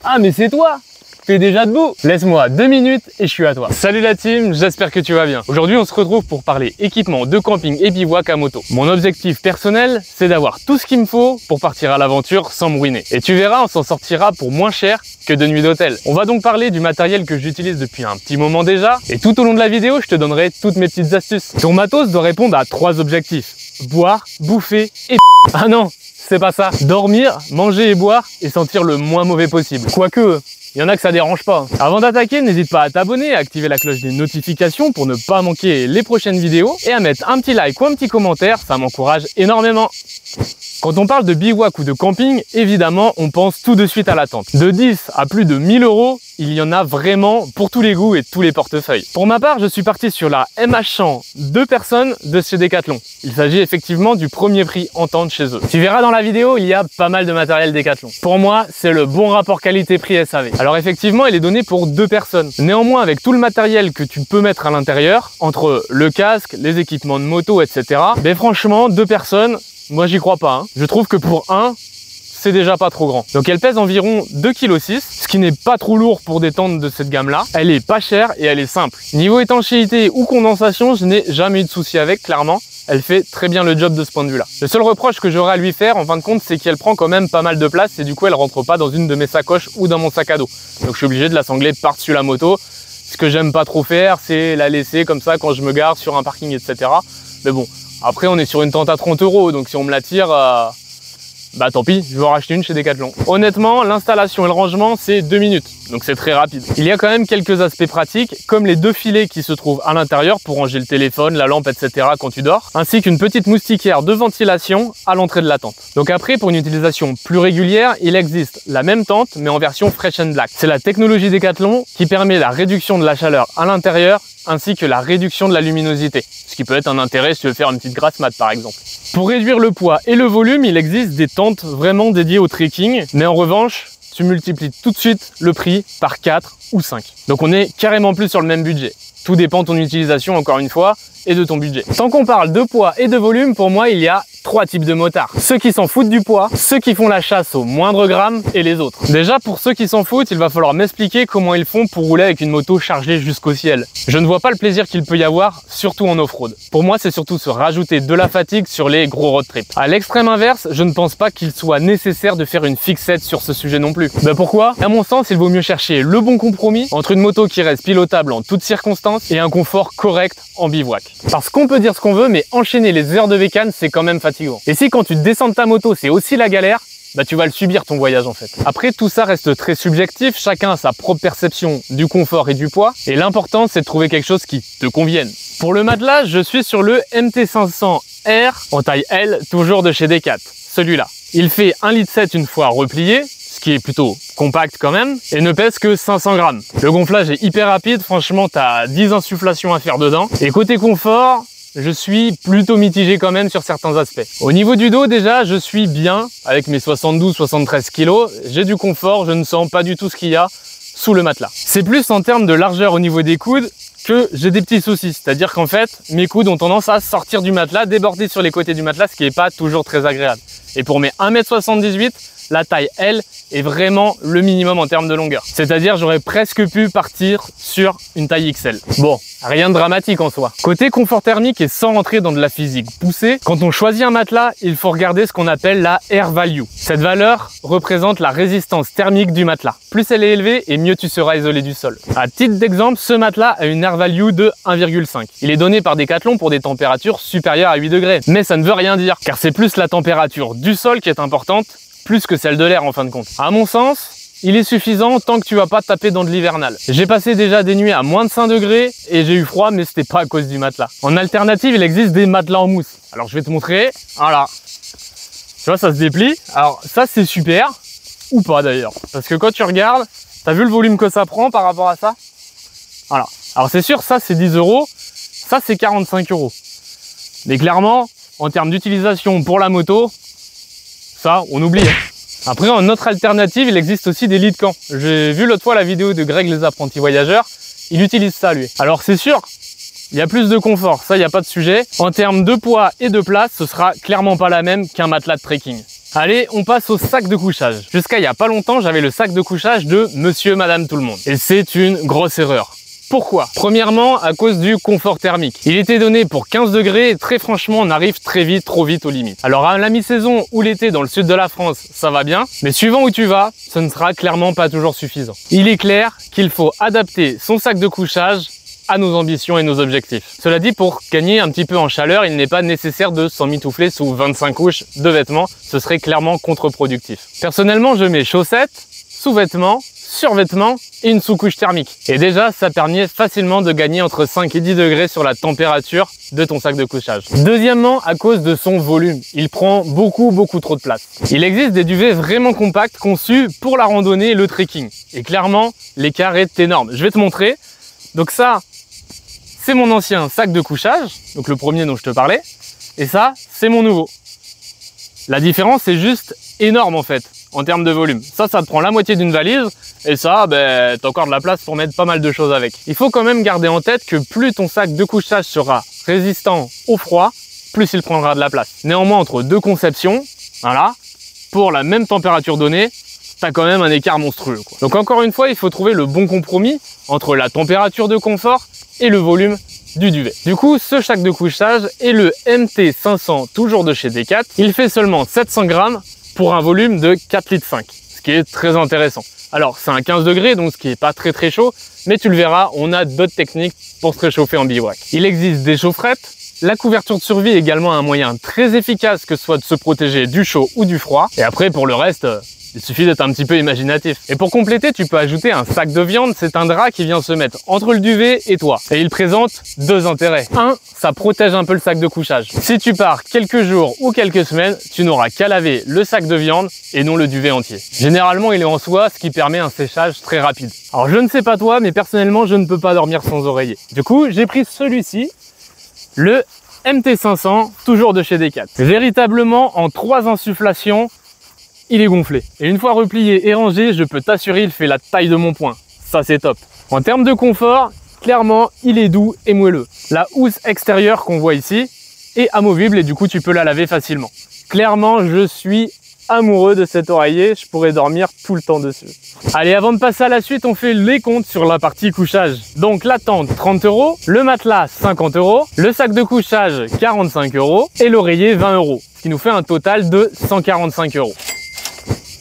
Ah mais c'est toi! Tu es déjà debout? Laisse-moi 2 minutes et je suis à toi. Salut la team, j'espère que tu vas bien. Aujourd'hui on se retrouve pour parler équipement de camping et bivouac à moto. Mon objectif personnel, c'est d'avoir tout ce qu'il me faut pour partir à l'aventure sans me ruiner. Et tu verras, on s'en sortira pour moins cher que de nuits d'hôtel. On va donc parler du matériel que j'utilise depuis un petit moment déjà. Et tout au long de la vidéo, je te donnerai toutes mes petites astuces. Ton matos doit répondre à 3 objectifs. Boire, bouffer et Ah non, c'est pas ça. Dormir, manger et boire et sentir le moins mauvais possible. Quoique... il y en a que ça dérange pas. Avant d'attaquer, n'hésite pas à t'abonner, à activer la cloche des notifications pour ne pas manquer les prochaines vidéos et à mettre un petit like ou un petit commentaire, ça m'encourage énormément. Quand on parle de bivouac ou de camping, évidemment, on pense tout de suite à la tente. De 10 à plus de 1000 €, il y en a vraiment pour tous les goûts et tous les portefeuilles. Pour ma part, je suis parti sur la MH100 2 personnes de chez Decathlon. Il s'agit effectivement du premier prix en tente chez eux. Tu verras dans la vidéo, il y a pas mal de matériel Decathlon. Pour moi, c'est le bon rapport qualité-prix SAV. Alors effectivement, il est donné pour 2 personnes. Néanmoins, avec tout le matériel que tu peux mettre à l'intérieur, entre le casque, les équipements de moto, etc. Ben franchement, 2 personnes, moi j'y crois pas. Je trouve que pour un, c'est déjà pas trop grand. Donc elle pèse environ 2,6 kg, ce qui n'est pas trop lourd pour des tentes de cette gamme-là. Elle est pas chère et elle est simple. Niveau étanchéité ou condensation, je n'ai jamais eu de souci avec, clairement. Elle fait très bien le job de ce point de vue-là. Le seul reproche que j'aurais à lui faire, en fin de compte, c'est qu'elle prend quand même pas mal de place et du coup, elle rentre pas dans une de mes sacoches ou dans mon sac à dos. Donc je suis obligé de la sangler par-dessus la moto. Ce que j'aime pas trop faire, c'est la laisser comme ça quand je me gare sur un parking, etc. Mais bon, après on est sur une tente à 30 €, donc si on me la tire, bah tant pis, je vais en racheter une chez Decathlon. Honnêtement, l'installation et le rangement, c'est 2 minutes, donc c'est très rapide. Il y a quand même quelques aspects pratiques, comme les 2 filets qui se trouvent à l'intérieur pour ranger le téléphone, la lampe, etc. quand tu dors, ainsi qu'une petite moustiquaire de ventilation à l'entrée de la tente. Donc après, pour une utilisation plus régulière, il existe la même tente, mais en version Fresh and Black. C'est la technologie Decathlon qui permet la réduction de la chaleur à l'intérieur, ainsi que la réduction de la luminosité, ce qui peut être un intérêt si tu veux faire une petite grasse mat par exemple. Pour réduire le poids et le volume, il existe des tentes vraiment dédiées au trekking, mais en revanche, tu multiplies tout de suite le prix par 4 ou 5. Donc on est carrément plus sur le même budget. Tout dépend de ton utilisation, encore une fois, et de ton budget. Tant qu'on parle de poids et de volume, pour moi, il y a 3 types de motards. Ceux qui s'en foutent du poids, ceux qui font la chasse au moindre gramme et les autres. Déjà, pour ceux qui s'en foutent, il va falloir m'expliquer comment ils font pour rouler avec une moto chargée jusqu'au ciel. Je ne vois pas le plaisir qu'il peut y avoir, surtout en off-road. Pour moi, c'est surtout se rajouter de la fatigue sur les gros road trips. À l'extrême inverse, je ne pense pas qu'il soit nécessaire de faire une fixette sur ce sujet non plus. Ben pourquoi? À mon sens, il vaut mieux chercher le bon compromis entre une moto qui reste pilotable en toutes circonstances et un confort correct en bivouac. Parce qu'on peut dire ce qu'on veut, mais enchaîner les heures de bécane, c'est quand même fatigant. Et si quand tu descends de ta moto, c'est aussi la galère, bah tu vas le subir ton voyage en fait. Après, tout ça reste très subjectif, chacun a sa propre perception du confort et du poids, et l'important c'est de trouver quelque chose qui te convienne. Pour le matelas, je suis sur le MT500R en taille L, toujours de chez Decat, celui-là. Il fait 1,7 litre une fois replié, ce qui est plutôt compact quand même, et ne pèse que 500 grammes. Le gonflage est hyper rapide, franchement t'as 10 insufflations à faire dedans. Et côté confort, je suis plutôt mitigé quand même sur certains aspects. Au niveau du dos déjà, je suis bien, avec mes 72-73 kg, j'ai du confort, je ne sens pas du tout ce qu'il y a sous le matelas. C'est plus en termes de largeur au niveau des coudes que j'ai des petits soucis, c'est-à-dire qu'en fait, mes coudes ont tendance à sortir du matelas, déborder sur les côtés du matelas, ce qui n'est pas toujours très agréable. Et pour mes 1,78 m, la taille L est vraiment le minimum en termes de longueur. C'est-à-dire j'aurais presque pu partir sur une taille XL. Bon, rien de dramatique en soi. Côté confort thermique et sans rentrer dans de la physique poussée, quand on choisit un matelas, il faut regarder ce qu'on appelle la Air Value. Cette valeur représente la résistance thermique du matelas. Plus elle est élevée et mieux tu seras isolé du sol. À titre d'exemple, ce matelas a une Air Value de 1,5. Il est donné par Decathlon pour des températures supérieures à 8 degrés. Mais ça ne veut rien dire, car c'est plus la température du sol qui est importante, plus que celle de l'air en fin de compte. À mon sens, il est suffisant tant que tu vas pas taper dans de l'hivernal. J'ai passé déjà des nuits à moins de 5 degrés et j'ai eu froid, mais c'était pas à cause du matelas. En alternative, il existe des matelas en mousse. Alors je vais te montrer, voilà. Tu vois, ça se déplie. Alors ça c'est super, ou pas d'ailleurs. Parce que quand tu regardes, t'as vu le volume que ça prend par rapport à ça? Voilà. Alors c'est sûr, ça c'est 10 €, ça c'est 45 €. Mais clairement, en termes d'utilisation pour la moto, ça, on oublie. Après, en autre alternative, il existe aussi des lits de camp. J'ai vu l'autre fois la vidéo de Greg les apprentis voyageurs. Il utilise ça, lui. Alors, c'est sûr, il y a plus de confort. Ça, il n'y a pas de sujet. En termes de poids et de place, ce sera clairement pas la même qu'un matelas de trekking. Allez, on passe au sac de couchage. Jusqu'à il y a pas longtemps, j'avais le sac de couchage de monsieur, madame, tout le monde. Et c'est une grosse erreur. Pourquoi? Premièrement, à cause du confort thermique. Il était donné pour 15 degrés et très franchement, on arrive très vite, trop vite aux limites. Alors à la mi-saison ou l'été dans le sud de la France, ça va bien, mais suivant où tu vas, ce ne sera clairement pas toujours suffisant. Il est clair qu'il faut adapter son sac de couchage à nos ambitions et nos objectifs. Cela dit, pour gagner un petit peu en chaleur, il n'est pas nécessaire de s'emmitoufler sous 25 couches de vêtements, ce serait clairement contre-productif. Personnellement, je mets chaussettes, sous-vêtements, survêtements et une sous-couche thermique. Et déjà, ça permet facilement de gagner entre 5 et 10 degrés sur la température de ton sac de couchage. Deuxièmement, à cause de son volume. Il prend beaucoup trop de place. Il existe des duvets vraiment compacts conçus pour la randonnée et le trekking. Et clairement, l'écart est énorme. Je vais te montrer. Donc ça, c'est mon ancien sac de couchage, donc le premier dont je te parlais. Et ça, c'est mon nouveau. La différence est juste énorme en fait, en termes de volume. Ça te prend la moitié d'une valise, et ça, ben, t'as encore de la place pour mettre pas mal de choses avec. Il faut quand même garder en tête que plus ton sac de couchage sera résistant au froid, plus il prendra de la place. Néanmoins, entre deux conceptions, voilà, pour la même température donnée, t'as quand même un écart monstrueux, quoi. Donc encore une fois, il faut trouver le bon compromis entre la température de confort et le volume du duvet. Du coup, ce sac de couchage est le MT500, toujours de chez Decat. Il fait seulement 700 grammes pour un volume de 4,5 litres, ce qui est très intéressant. Alors, c'est un 15 degrés, donc ce qui est pas très chaud, mais tu le verras, on a d'autres techniques pour se réchauffer en bivouac. Il existe des chaufferettes. La couverture de survie est également un moyen très efficace que ce soit de se protéger du chaud ou du froid. Et après, pour le reste, il suffit d'être un petit peu imaginatif. Et pour compléter, tu peux ajouter un sac de viande. C'est un drap qui vient se mettre entre le duvet et toi. Et il présente deux intérêts. Un, ça protège un peu le sac de couchage. Si tu pars quelques jours ou quelques semaines, tu n'auras qu'à laver le sac de viande et non le duvet entier. Généralement, il est en soie, ce qui permet un séchage très rapide. Alors, je ne sais pas toi, mais personnellement, je ne peux pas dormir sans oreiller. Du coup, j'ai pris celui-ci, le MT500, toujours de chez Decat. Véritablement, en 3 insufflations, il est gonflé. Et une fois replié et rangé, je peux t'assurer, il fait la taille de mon poing. Ça, c'est top. En termes de confort, clairement, il est doux et moelleux. La housse extérieure qu'on voit ici est amovible et du coup, tu peux la laver facilement. Clairement, je suis amoureux de cet oreiller. Je pourrais dormir tout le temps dessus. Allez, avant de passer à la suite, on fait les comptes sur la partie couchage. Donc, la tente, 30 €, le matelas, 50 €, le sac de couchage, 45 € et l'oreiller, 20 €. Ce qui nous fait un total de 145 €.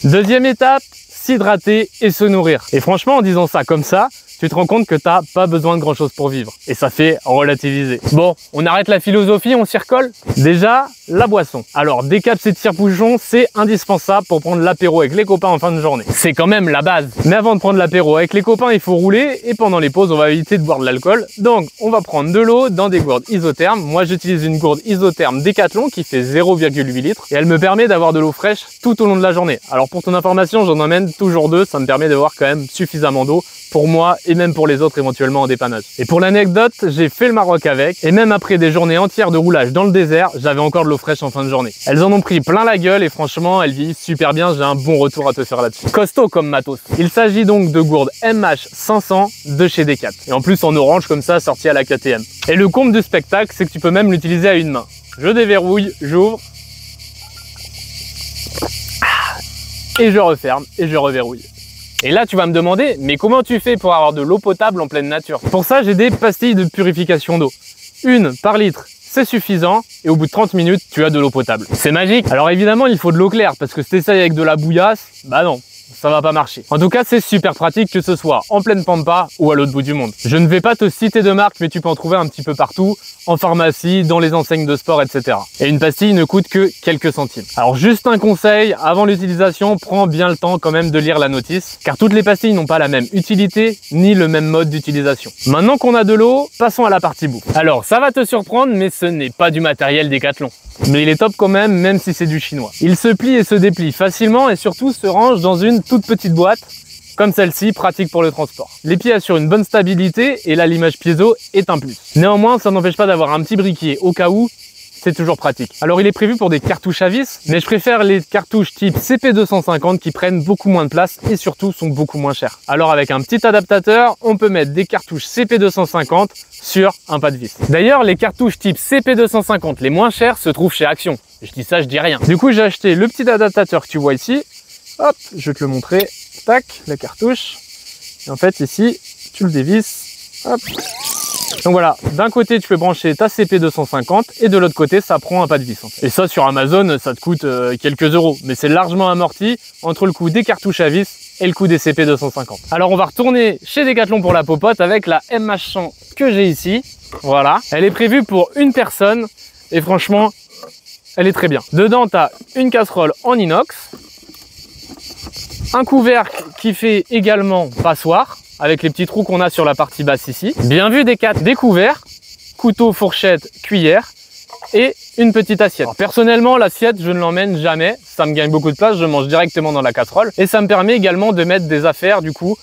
Deuxième étape, s'hydrater et se nourrir. Et franchement, en disant ça comme ça, tu te rends compte que t'as pas besoin de grand chose pour vivre. Et ça fait relativiser. Bon, on arrête la philosophie, on s'y recolle. Déjà, la boisson. Alors, Decat et tire-bouchon, c'est indispensable pour prendre l'apéro avec les copains en fin de journée. C'est quand même la base. Mais avant de prendre l'apéro avec les copains, il faut rouler. Et pendant les pauses, on va éviter de boire de l'alcool. Donc, on va prendre de l'eau dans des gourdes isothermes. Moi, j'utilise une gourde isotherme Decathlon qui fait 0,8 litres. Et elle me permet d'avoir de l'eau fraîche tout au long de la journée. Alors, pour ton information, j'en emmène toujours 2. Ça me permet d'avoir quand même suffisamment d'eau pour moi et même pour les autres éventuellement en dépannage. Et pour l'anecdote, j'ai fait le Maroc avec et même après des journées entières de roulage dans le désert, j'avais encore de l'eau fraîche en fin de journée. Elles en ont pris plein la gueule et franchement, elles vieillissent super bien, j'ai un bon retour à te faire là-dessus. Costaud comme matos. Il s'agit donc de gourdes MH500 de chez Decat. Et en plus en orange comme ça, sorti à la KTM. Et le comble du spectacle, c'est que tu peux même l'utiliser à une main. Je déverrouille, j'ouvre. Et je referme et je reverrouille. Et là, tu vas me demander, mais comment tu fais pour avoir de l'eau potable en pleine nature? Pour ça, j'ai des pastilles de purification d'eau. 1 par litre, c'est suffisant. Et au bout de 30 minutes, tu as de l'eau potable. C'est magique. Alors évidemment, il faut de l'eau claire parce que si tu essayes avec de la bouillasse, bah non, ça va pas marcher. En tout cas, c'est super pratique que ce soit en pleine pampa ou à l'autre bout du monde. Je ne vais pas te citer de marque, mais tu peux en trouver un petit peu partout, en pharmacie, dans les enseignes de sport, etc. Et une pastille ne coûte que quelques centimes. Alors juste un conseil, avant l'utilisation, prends bien le temps quand même de lire la notice, car toutes les pastilles n'ont pas la même utilité, ni le même mode d'utilisation. Maintenant qu'on a de l'eau, passons à la partie bouffe. Alors ça va te surprendre, mais ce n'est pas du matériel Decathlon. Mais il est top quand même si c'est du chinois. Il se plie et se déplie facilement et surtout se range dans une toute petite boîte, comme celle-ci, pratique pour le transport. Les pieds assurent une bonne stabilité et là l'image piezo est un plus. Néanmoins, ça n'empêche pas d'avoir un petit briquet au cas où c'est toujours pratique. Alors il est prévu pour des cartouches à vis, mais je préfère les cartouches type CP250 qui prennent beaucoup moins de place et surtout sont beaucoup moins chères. Alors avec un petit adaptateur, on peut mettre des cartouches CP250 sur un pas de vis. D'ailleurs, les cartouches type CP250 les moins chères se trouvent chez Action. Je dis ça, je dis rien. Du coup, j'ai acheté le petit adaptateur que tu vois ici. Hop, je vais te le montrer. Tac, la cartouche. Et en fait, ici, tu le dévisses. Hop. Donc voilà, d'un côté tu peux brancher ta CP250 et de l'autre côté ça prend un pas de vis en fait. Et ça sur Amazon ça te coûte quelques euros, mais c'est largement amorti entre le coût des cartouches à vis et le coût des CP250. Alors on va retourner chez Decathlon pour la popote avec la MH100 que j'ai ici. Voilà, elle est prévue pour une personne et franchement elle est très bien. Dedans tu as une casserole en inox, un couvercle qui fait également passoire, avec les petits trous qu'on a sur la partie basse ici. Bien vu des 4 découverts, couteau, fourchette, cuillère et une petite assiette. Alors, personnellement, l'assiette, je ne l'emmène jamais. Ça me gagne beaucoup de place, je mange directement dans la casserole. Et ça me permet également de mettre des affaires, du coup,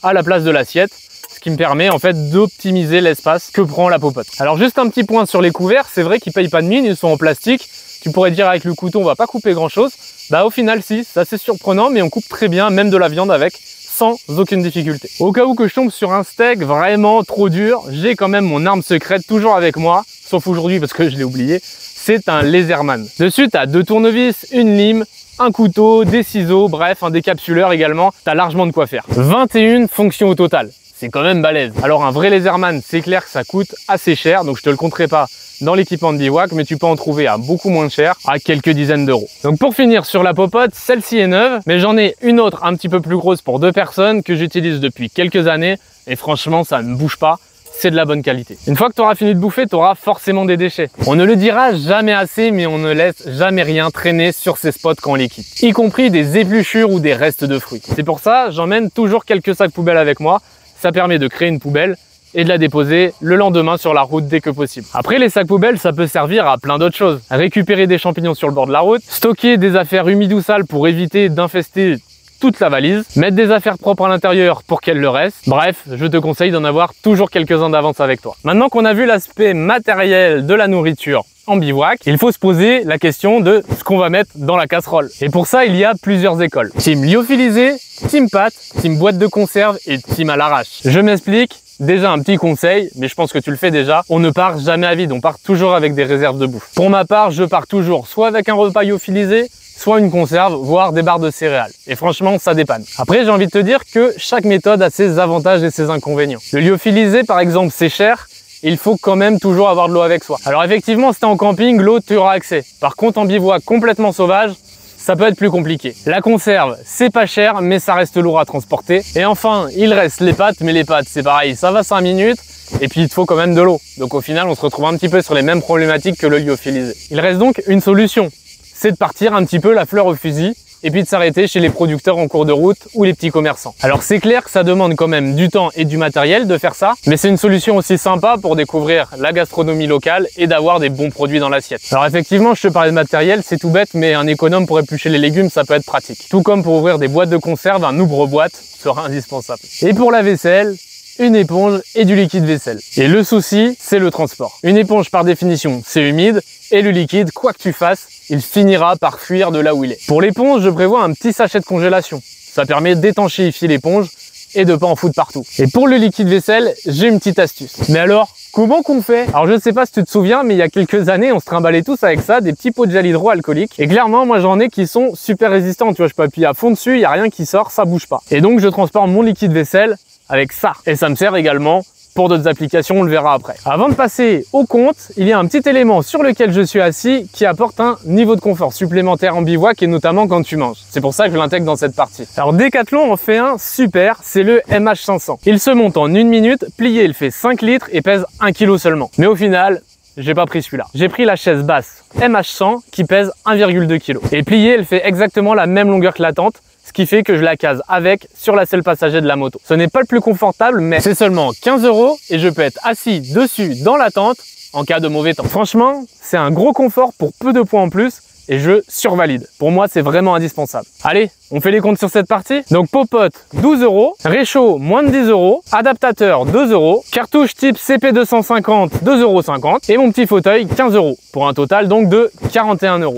à la place de l'assiette. Ce qui me permet, en fait, d'optimiser l'espace que prend la popote. Alors, juste un petit point sur les couverts. C'est vrai qu'ils payent pas de mine, ils sont en plastique. Tu pourrais dire avec le couteau, on va pas couper grand chose. Bah, au final, si, c'est assez surprenant, mais on coupe très bien, même de la viande avec, sans aucune difficulté. Au cas où que je tombe sur un steak vraiment trop dur, j'ai quand même mon arme secrète toujours avec moi, sauf aujourd'hui parce que je l'ai oublié, c'est un Laserman. Dessus, tu as 2 tournevis, une lime, un couteau, des ciseaux, bref, un décapsuleur également, tu as largement de quoi faire. 21 fonctions au total, c'est quand même balèze. Alors un vrai Laserman, c'est clair que ça coûte assez cher, donc je te le compterai pas dans l'équipement de bivouac, mais tu peux en trouver à beaucoup moins cher, à quelques dizaines d'euros. Donc pour finir sur la popote, celle-ci est neuve, mais j'en ai une autre un petit peu plus grosse pour 2 personnes que j'utilise depuis quelques années et franchement ça ne bouge pas, c'est de la bonne qualité. Une fois que tu auras fini de bouffer, tu auras forcément des déchets. On ne le dira jamais assez, mais on ne laisse jamais rien traîner sur ces spots quand on les quitte, y compris des épluchures ou des restes de fruits. C'est pour ça, j'emmène toujours quelques sacs poubelles avec moi, ça permet de créer une poubelle et de la déposer le lendemain sur la route dès que possible. Après, les sacs poubelles, ça peut servir à plein d'autres choses. Récupérer des champignons sur le bord de la route, stocker des affaires humides ou sales pour éviter d'infester toute la valise, mettre des affaires propres à l'intérieur pour qu'elles le restent. Bref, je te conseille d'en avoir toujours quelques-uns d'avance avec toi. Maintenant qu'on a vu l'aspect matériel de la nourriture en bivouac, il faut se poser la question de ce qu'on va mettre dans la casserole. Et pour ça, il y a plusieurs écoles. Team lyophilisé, team pâte, team boîte de conserve et team à l'arrache. Je m'explique. Déjà un petit conseil, mais je pense que tu le fais déjà, on ne part jamais à vide, on part toujours avec des réserves de bouffe. Pour ma part, je pars toujours soit avec un repas lyophilisé, soit une conserve, voire des barres de céréales. Et franchement, ça dépanne. Après, j'ai envie de te dire que chaque méthode a ses avantages et ses inconvénients. Le lyophilisé, par exemple, c'est cher, il faut quand même toujours avoir de l'eau avec soi. Alors effectivement, si t'es en camping, l'eau, tu auras accès. Par contre, en bivouac complètement sauvage, ça peut être plus compliqué. La conserve, c'est pas cher, mais ça reste lourd à transporter. Et enfin, il reste les pâtes, mais les pâtes, c'est pareil, ça va 5 minutes, et puis il te faut quand même de l'eau. Donc au final, on se retrouve un petit peu sur les mêmes problématiques que le lyophilisé. Il reste donc une solution, c'est de partir un petit peu la fleur au fusil, et puis de s'arrêter chez les producteurs en cours de route ou les petits commerçants. Alors c'est clair que ça demande quand même du temps et du matériel de faire ça, mais c'est une solution aussi sympa pour découvrir la gastronomie locale et d'avoir des bons produits dans l'assiette. Alors effectivement, je te parlais de matériel, c'est tout bête, mais un économe pour éplucher les légumes, ça peut être pratique. Tout comme pour ouvrir des boîtes de conserve, un ouvre-boîte sera indispensable. Et pour la vaisselle, une éponge et du liquide vaisselle. Et le souci, c'est le transport. Une éponge, par définition, c'est humide, et le liquide, quoi que tu fasses, il finira par fuir de là où il est. Pour l'éponge, je prévois un petit sachet de congélation. Ça permet d'étanchéifier l'éponge et de pas en foutre partout. Et pour le liquide vaisselle, j'ai une petite astuce. Mais alors, comment qu'on fait? Alors je ne sais pas si tu te souviens, mais il y a quelques années, on se trimballait tous avec ça, des petits pots de gel hydroalcoolique. Et clairement, moi j'en ai qui sont super résistants. Tu vois, je peux appuyer à fond dessus, il n'y a rien qui sort, ça bouge pas. Et donc je transforme mon liquide vaisselle avec ça. Et ça me sert également pour d'autres applications, on le verra après. Avant de passer au compte, il y a un petit élément sur lequel je suis assis qui apporte un niveau de confort supplémentaire en bivouac et notamment quand tu manges. C'est pour ça que je l'intègre dans cette partie. Alors Decathlon en fait un super, c'est le MH500. Il se monte en 1 minute, plié il fait 5 litres et pèse 1 kg seulement. Mais au final, j'ai pas pris celui-là. J'ai pris la chaise basse MH100 qui pèse 1,2 kg. Et pliée, elle fait exactement la même longueur que la tente, ce qui fait que je la case avec sur la selle passager de la moto. Ce n'est pas le plus confortable, mais c'est seulement 15 € et je peux être assis dessus dans la tente en cas de mauvais temps. Franchement, c'est un gros confort pour peu de points en plus, et je survalide. Pour moi, c'est vraiment indispensable. Allez, on fait les comptes sur cette partie. Donc popote 12 €, réchaud moins de 10 €, adaptateur 2 €, cartouche type CP250 2,50 € et mon petit fauteuil 15 € pour un total donc de 41 €.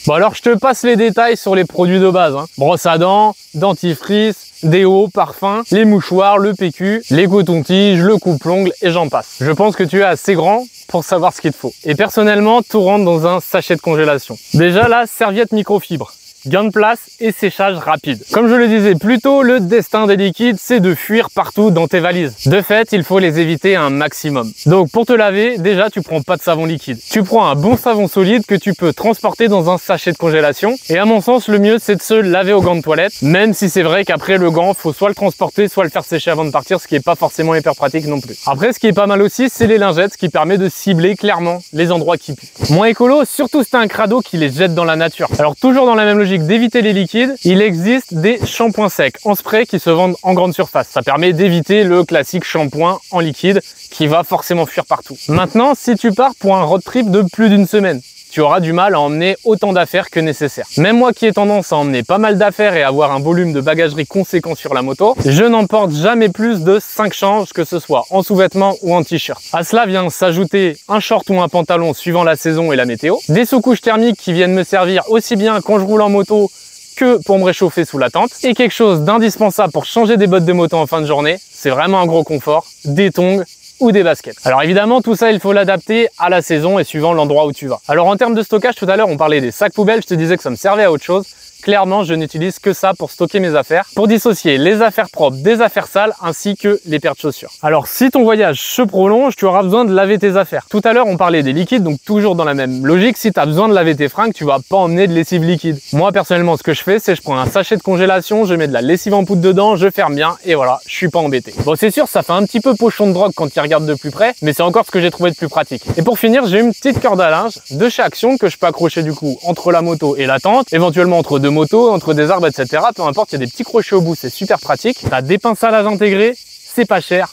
Bon alors je te passe les détails sur les produits de base, hein. Brosse à dents, dentifrice, déo, parfum, les mouchoirs, le PQ, les cotons-tiges, le coupe-ongles et j'en passe. Je pense que tu es assez grand pour savoir ce qu'il te faut. Et personnellement, tout rentre dans un sachet de congélation. Déjà la serviette microfibre. Gain de place et séchage rapide. Comme je le disais plus tôt, le destin des liquides, c'est de fuir partout dans tes valises. De fait, il faut les éviter un maximum. Donc pour te laver, déjà tu prends pas de savon liquide. Tu prends un bon savon solide que tu peux transporter dans un sachet de congélation. Et à mon sens, le mieux c'est de se laver au gant de toilette, même si c'est vrai qu'après le gant, faut soit le transporter, soit le faire sécher avant de partir, ce qui est pas forcément hyper pratique non plus. Après, ce qui est pas mal aussi, c'est les lingettes, ce qui permet de cibler clairement les endroits qui puent. Moins écolo, surtout si t'as un crado qui les jette dans la nature. Alors toujours dans la même logique d'éviter les liquides, il existe des shampoings secs en spray qui se vendent en grande surface. Ça permet d'éviter le classique shampoing en liquide qui va forcément fuir partout. Maintenant, si tu pars pour un road trip de plus d'une semaine, tu auras du mal à emmener autant d'affaires que nécessaire. Même moi qui ai tendance à emmener pas mal d'affaires et avoir un volume de bagagerie conséquent sur la moto, je n'emporte jamais plus de 5 changes, que ce soit en sous-vêtements ou en t-shirt. À cela vient s'ajouter un short ou un pantalon suivant la saison et la météo, des sous-couches thermiques qui viennent me servir aussi bien quand je roule en moto que pour me réchauffer sous la tente, et quelque chose d'indispensable pour changer des bottes de moto en fin de journée, c'est vraiment un gros confort, des tongs ou des baskets. Alors évidemment, tout ça, il faut l'adapter à la saison et suivant l'endroit où tu vas. Alors en termes de stockage, tout à l'heure, on parlait des sacs poubelles, je te disais que ça me servait à autre chose. Clairement, je n'utilise que ça pour stocker mes affaires, pour dissocier les affaires propres des affaires sales, ainsi que les paires de chaussures. Alors, si ton voyage se prolonge, tu auras besoin de laver tes affaires. Tout à l'heure, on parlait des liquides, donc toujours dans la même logique, si tu as besoin de laver tes fringues, tu vas pas emmener de lessive liquide. Moi, personnellement, ce que je fais, c'est je prends un sachet de congélation, je mets de la lessive en poudre dedans, je ferme bien, et voilà, je suis pas embêté. Bon, c'est sûr, ça fait un petit peu pochon de drogue quand tu regardes de plus près, mais c'est encore ce que j'ai trouvé de plus pratique. Et pour finir, j'ai une petite corde à linge de chez Action que je peux accrocher du coup entre la moto et la tente, éventuellement entre deux motos, entre des arbres, etc. Peu importe, il y a des petits crochets au bout, c'est super pratique. T'as des pinces à linge intégrées, c'est pas cher.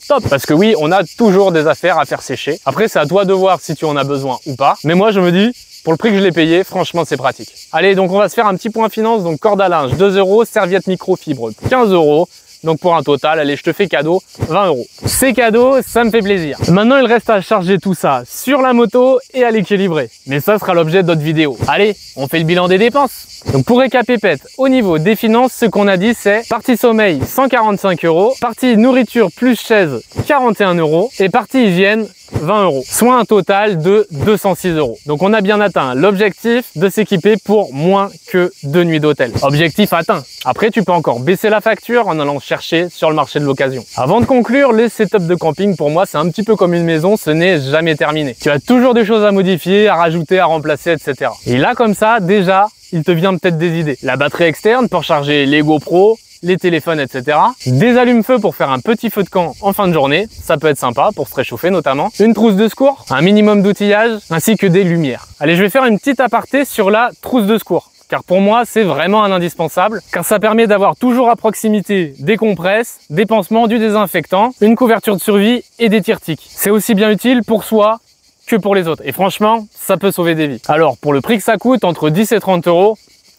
Top. Parce que oui, on a toujours des affaires à faire sécher. Après, c'est à toi de voir si tu en as besoin ou pas. Mais moi, je me dis, pour le prix que je l'ai payé, franchement, c'est pratique. Allez, donc on va se faire un petit point finance. Donc corde à linge, 2 €, serviette microfibre, 15 €. Donc pour un total, allez, je te fais cadeau, 20 €. C'est cadeau, ça me fait plaisir. Maintenant, il reste à charger tout ça sur la moto et à l'équilibrer. Mais ça sera l'objet d'autres vidéos. Allez, on fait le bilan des dépenses. Donc pour récapépète, au niveau des finances, ce qu'on a dit, c'est partie sommeil, 145 €, partie nourriture plus chaise, 41 € et partie hygiène, 20 €, soit un total de 206 €. Donc on a bien atteint l'objectif de s'équiper pour moins que 2 nuits d'hôtel. Objectif atteint. Après, tu peux encore baisser la facture en allant chercher sur le marché de l'occasion. Avant de conclure, les setups de camping, pour moi, c'est un petit peu comme une maison, ce n'est jamais terminé. Tu as toujours des choses à modifier, à rajouter, à remplacer, etc. Et là, comme ça, déjà, il te vient peut-être des idées. La batterie externe pour charger les GoPro, les téléphones, etc. Des allumes-feu pour faire un petit feu de camp en fin de journée, ça peut être sympa pour se réchauffer notamment. Une trousse de secours, un minimum d'outillage, ainsi que des lumières. Allez, je vais faire une petite aparté sur la trousse de secours. Car pour moi, c'est vraiment un indispensable, car ça permet d'avoir toujours à proximité des compresses, des pansements, du désinfectant, une couverture de survie et des tire-tiques. C'est aussi bien utile pour soi que pour les autres. Et franchement, ça peut sauver des vies. Alors, pour le prix que ça coûte, entre 10 et 30 €,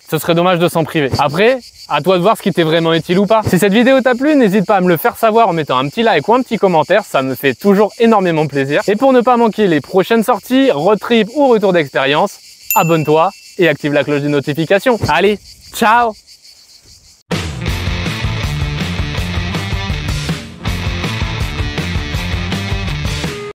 ce serait dommage de s'en priver. Après, à toi de voir ce qui t'est vraiment utile ou pas. Si cette vidéo t'a plu, n'hésite pas à me le faire savoir en mettant un petit like ou un petit commentaire, ça me fait toujours énormément plaisir. Et pour ne pas manquer les prochaines sorties, road trip ou retour d'expérience, abonne-toi et active la cloche de notification. Allez, ciao!